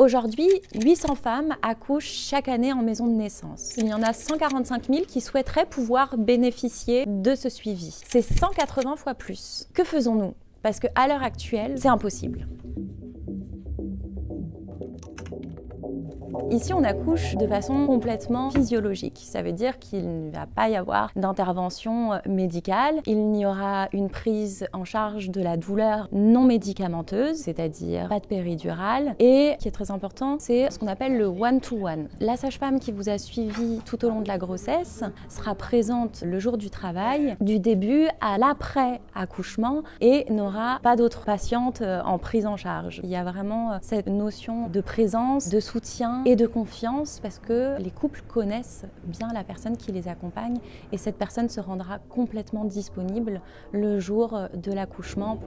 Aujourd'hui, 800 femmes accouchent chaque année en maison de naissance. Il y en a 145 000 qui souhaiteraient pouvoir bénéficier de ce suivi. C'est 180 fois plus. Que faisons-nous? Parce qu'à l'heure actuelle, c'est impossible. Ici, on accouche de façon complètement physiologique. Ça veut dire qu'il ne va pas y avoir d'intervention médicale. Il n'y aura une prise en charge de la douleur non médicamenteuse, c'est-à-dire pas de péridurale. Et ce qui est très important, c'est ce qu'on appelle le one-to-one. La sage-femme qui vous a suivi tout au long de la grossesse sera présente le jour du travail, du début à l'après-accouchement, et n'aura pas d'autres patientes en prise en charge. Il y a vraiment cette notion de présence, de soutien et de confiance, parce que les couples connaissent bien la personne qui les accompagne et cette personne se rendra complètement disponible le jour de l'accouchement.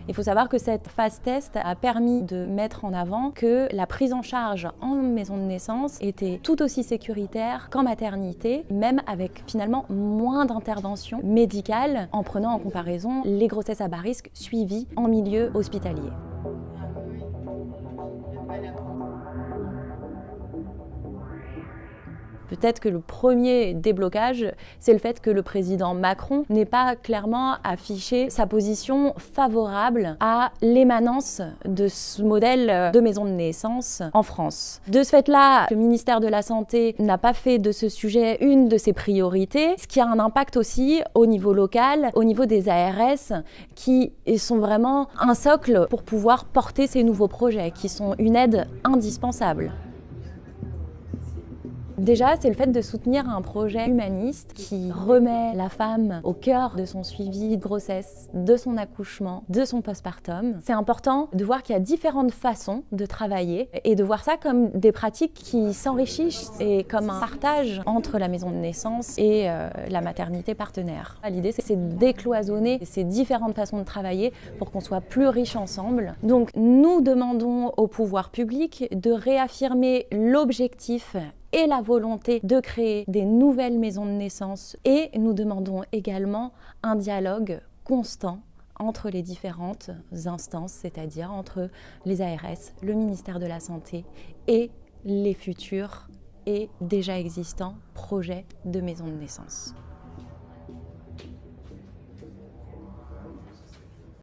Il faut savoir que cette phase test a permis de mettre en avant que la prise en charge en maison de naissance était tout aussi sécuritaire qu'en maternité, même avec finalement moins d'interventions médicales en prenant en comparaison les grossesses à bas risque suivies en milieu hospitalier. Peut-être que le premier déblocage, c'est le fait que le président Macron n'ait pas clairement affiché sa position favorable à l'émanence de ce modèle de maison de naissance en France. De ce fait-là, le ministère de la Santé n'a pas fait de ce sujet une de ses priorités, ce qui a un impact aussi au niveau local, au niveau des ARS, qui sont vraiment un socle pour pouvoir porter ces nouveaux projets, qui sont une aide indispensable. Déjà, c'est le fait de soutenir un projet humaniste qui remet la femme au cœur de son suivi de grossesse, de son accouchement, de son postpartum. C'est important de voir qu'il y a différentes façons de travailler et de voir ça comme des pratiques qui s'enrichissent et comme un partage entre la maison de naissance et la maternité partenaire. L'idée, c'est de décloisonner ces différentes façons de travailler pour qu'on soit plus riches ensemble. Donc, nous demandons au pouvoir public de réaffirmer l'objectif et la volonté de créer des nouvelles maisons de naissance, et nous demandons également un dialogue constant entre les différentes instances, c'est-à-dire entre les ARS, le ministère de la Santé et les futurs et déjà existants projets de maisons de naissance.